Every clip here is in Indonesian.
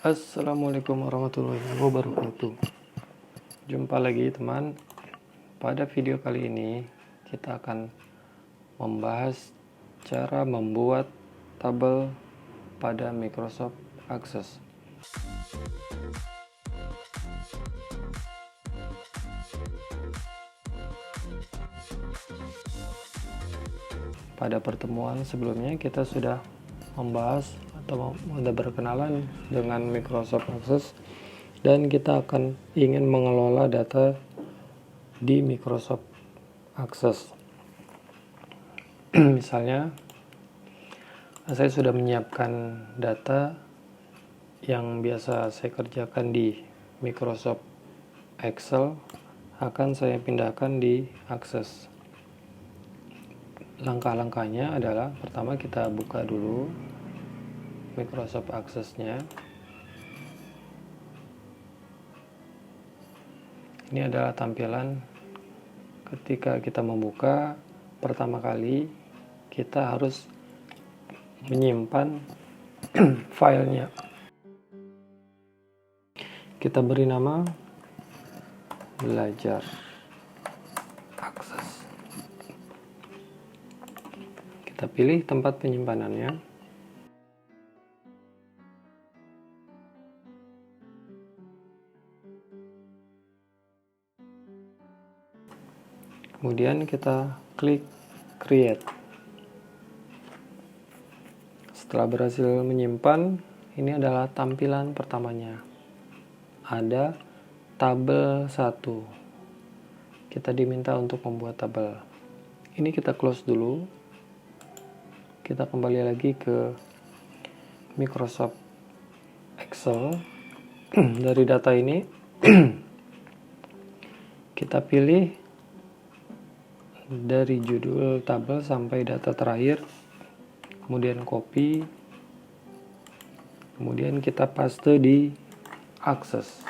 Assalamualaikum warahmatullahi wabarakatuh. Jumpa lagi teman. Pada video kali ini kita akan membahas cara membuat tabel pada Microsoft Access. Pada pertemuan sebelumnya kita sudah membahas atau sudah berkenalan dengan Microsoft Access, dan kita akan ingin mengelola data di Microsoft Access. Misalnya saya sudah menyiapkan data yang biasa saya kerjakan di Microsoft Excel, akan saya pindahkan di Access. Langkah-langkahnya adalah, pertama kita buka dulu Microsoft Access-nya. Ini adalah tampilan ketika kita membuka. Pertama kali kita harus menyimpan filenya. Kita beri nama belajar Access. Kita pilih tempat penyimpanannya. Kemudian kita klik create. Setelah berhasil menyimpan, ini adalah tampilan pertamanya. Ada tabel 1. Kita diminta untuk membuat tabel. Ini kita close dulu. Kita kembali lagi ke Microsoft Excel. Dari data ini kita pilih dari judul tabel sampai data terakhir, kemudian copy, kemudian kita paste di Access.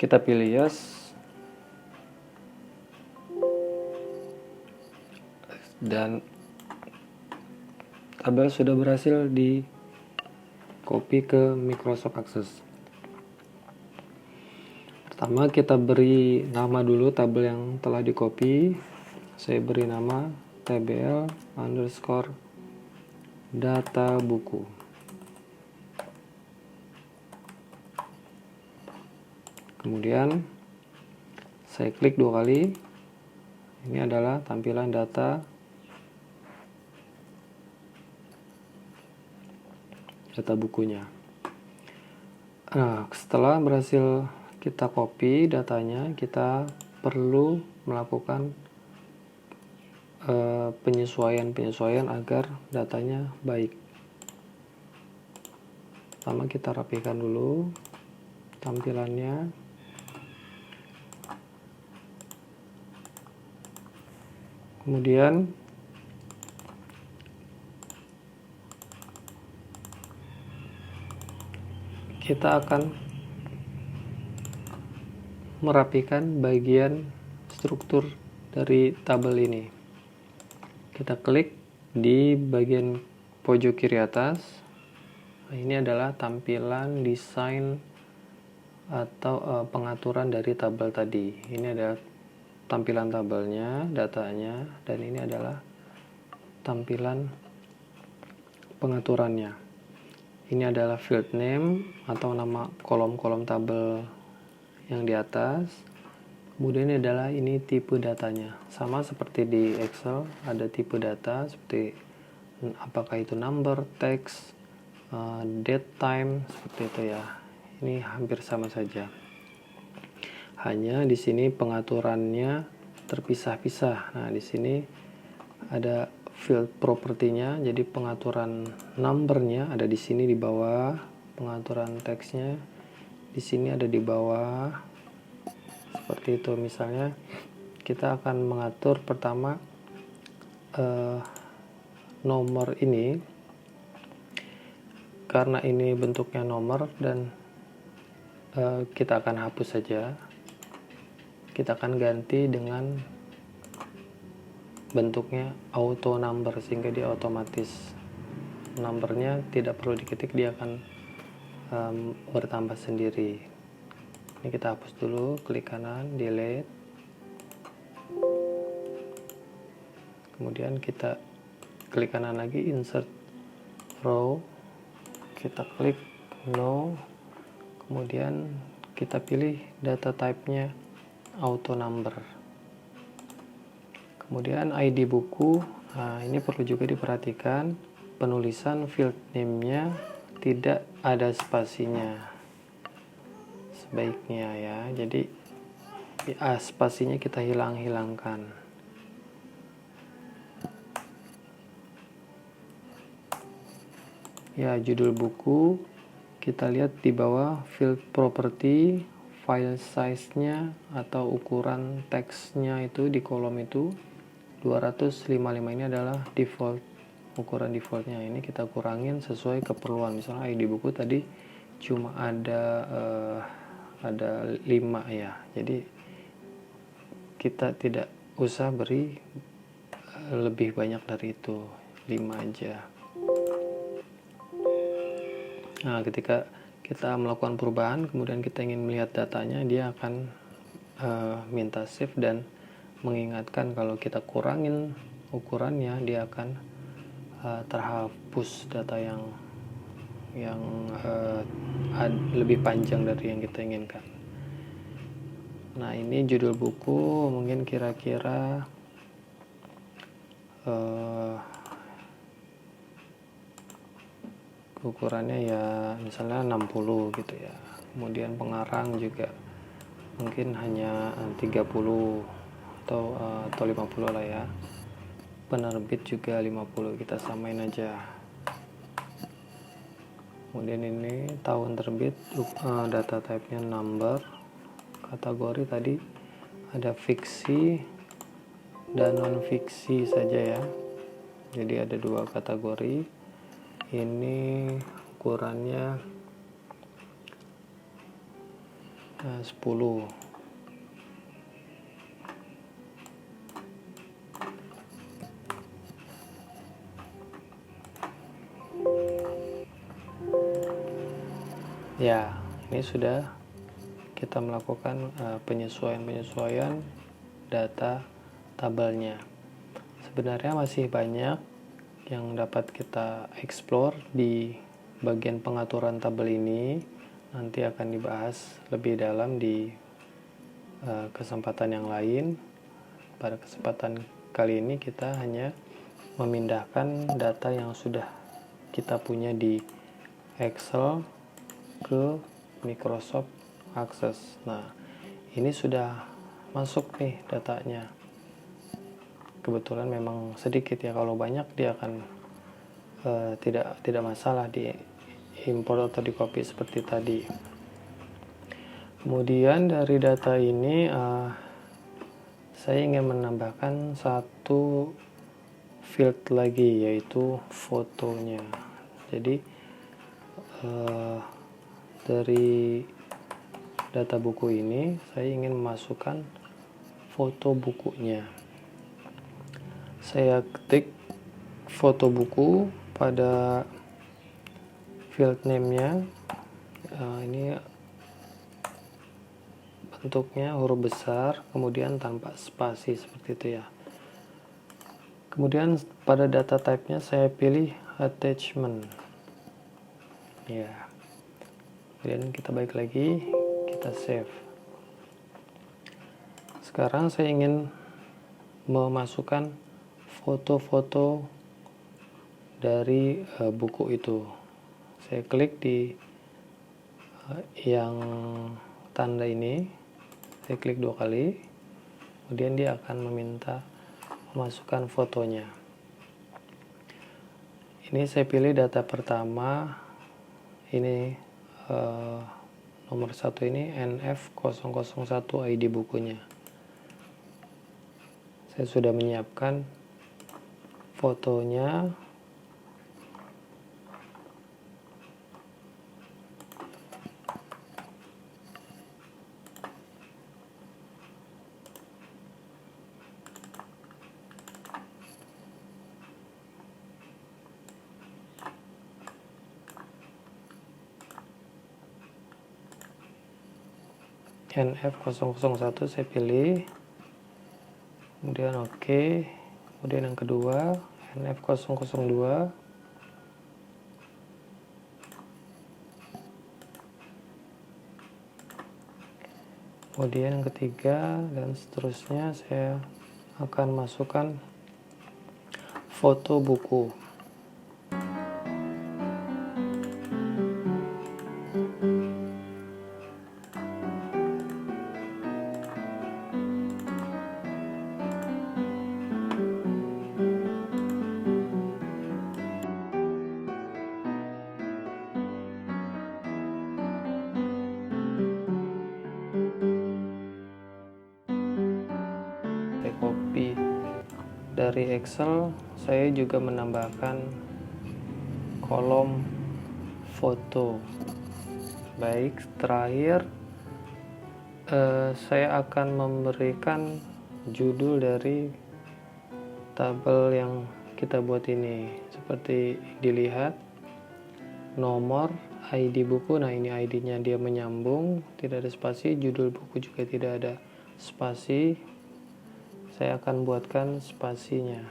Kita pilih yes, dan tabel sudah berhasil di copy ke Microsoft Access. Pertama kita beri nama dulu tabel yang telah di copy. Saya beri nama tbl_data buku. Kemudian saya klik 2 kali. Ini adalah tampilan data bukunya. Nah, setelah berhasil kita copy datanya, kita perlu melakukan penyesuaian agar datanya baik. Pertama kita rapikan dulu tampilannya. Kemudian kita akan merapikan bagian struktur dari tabel ini. Kita klik di bagian pojok kiri atas. Nah, ini adalah tampilan desain atau pengaturan dari tabel tadi. Ini adalah tampilan tabelnya, datanya, dan ini adalah tampilan pengaturannya. Ini adalah field name atau nama kolom-kolom tabel yang di atas. Kemudian ini tipe datanya. Sama seperti di Excel, ada tipe data seperti apakah itu number, text, date, time, seperti itu ya. Ini hampir sama saja. Hanya di sini pengaturannya terpisah-pisah. Nah, di sini ada field propertinya, jadi pengaturan numbernya ada di sini di bawah, pengaturan teksnya di sini ada di bawah, seperti itu. Misalnya kita akan mengatur pertama nomor ini, karena ini bentuknya nomor dan kita akan hapus saja. Kita akan ganti dengan bentuknya auto number sehingga dia otomatis numbernya tidak perlu diketik, dia akan bertambah sendiri. Ini kita hapus dulu, klik kanan, delete. Kemudian kita klik kanan lagi, insert row, kita klik no, kemudian kita pilih data type-nya auto number. Kemudian ID buku, nah ini perlu juga diperhatikan, penulisan field name-nya tidak ada spasinya sebaiknya ya, jadi spasinya kita hilangkan. Ya, judul buku kita lihat di bawah field property, file size-nya atau ukuran teksnya itu di kolom itu 255, ini adalah default, ukuran defaultnya. Ini kita kurangin sesuai keperluan. Misalnya ID buku tadi cuma ada 5 ya, jadi kita tidak usah beri lebih banyak dari itu, 5 aja. Nah, ketika kita melakukan perubahan, kemudian kita ingin melihat datanya, dia akan minta save dan mengingatkan kalau kita kurangin ukurannya, dia akan terhapus data yang lebih panjang dari yang kita inginkan. Nah, ini judul buku, mungkin kira-kira ukurannya ya misalnya 60 gitu ya. Kemudian pengarang juga mungkin hanya 30 atau 50 lah ya. Penerbit juga 50, kita samain aja. Kemudian ini tahun terbit, data type-nya number. Kategori tadi ada fiksi dan non fiksi saja ya. Jadi ada 2 kategori. Ini ukurannya 10. Ya, ini sudah kita melakukan penyesuaian data tabelnya. Sebenarnya masih banyak yang dapat kita explore di bagian pengaturan tabel ini. Nanti akan dibahas lebih dalam di kesempatan yang lain. Pada kesempatan kali ini kita hanya memindahkan data yang sudah kita punya di Excel ke Microsoft Access. Nah, ini sudah masuk nih datanya. Kebetulan memang sedikit ya, kalau banyak dia akan tidak masalah di import atau di copy seperti tadi. Kemudian dari data ini saya ingin menambahkan satu field lagi, yaitu fotonya. Jadi dari data buku ini saya ingin memasukkan foto bukunya. Saya ketik foto buku pada field name-nya. Ini bentuknya huruf besar, kemudian tanpa spasi seperti itu ya. Kemudian pada data type-nya saya pilih attachment. Ya. Kemudian kita balik lagi, kita save. Sekarang saya ingin memasukkan foto-foto dari buku itu. Saya klik di yang tanda ini, saya klik 2 kali, kemudian dia akan meminta memasukkan fotonya. Ini saya pilih data pertama, ini nomor 1 ini NF001 ID bukunya. Saya sudah menyiapkan fotonya. NF001 saya pilih, kemudian oke. Kemudian yang kedua NF002, kemudian yang ketiga, dan seterusnya. Saya akan masukkan foto buku. Saya copy dari Excel. Saya juga menambahkan kolom foto. Baik, terakhir saya akan memberikan judul dari tabel yang kita buat ini. Seperti dilihat, nomor, ID buku. Nah, ini ID-nya dia menyambung, tidak ada spasi. Judul buku juga tidak ada spasi. Saya akan buatkan spasinya.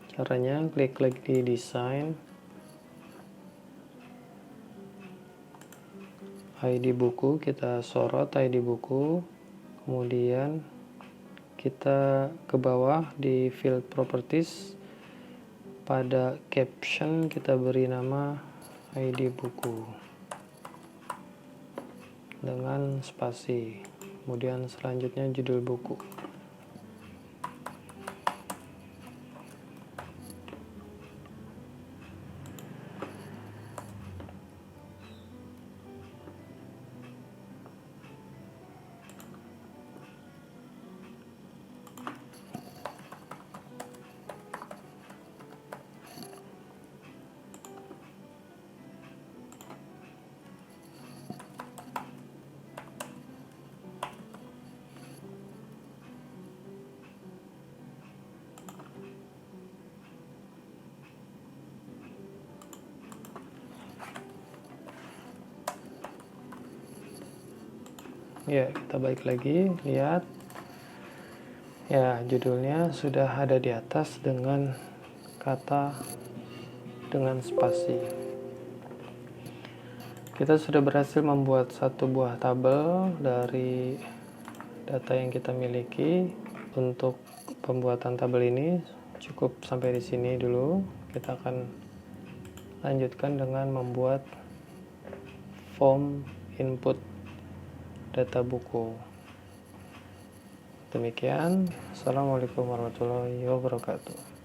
Caranya klik di desain, ID buku, kita sorot ID buku, kemudian kita ke bawah di field properties, pada caption kita beri nama ID buku dengan spasi, kemudian selanjutnya judul buku. Ya, kita balik lagi, lihat ya, judulnya sudah ada di atas dengan kata dengan spasi. Kita sudah berhasil membuat satu buah tabel dari data yang kita miliki. Untuk pembuatan tabel ini cukup sampai di sini dulu. Kita akan lanjutkan dengan membuat form input data buku. Demikian. Assalamualaikum warahmatullahi wabarakatuh.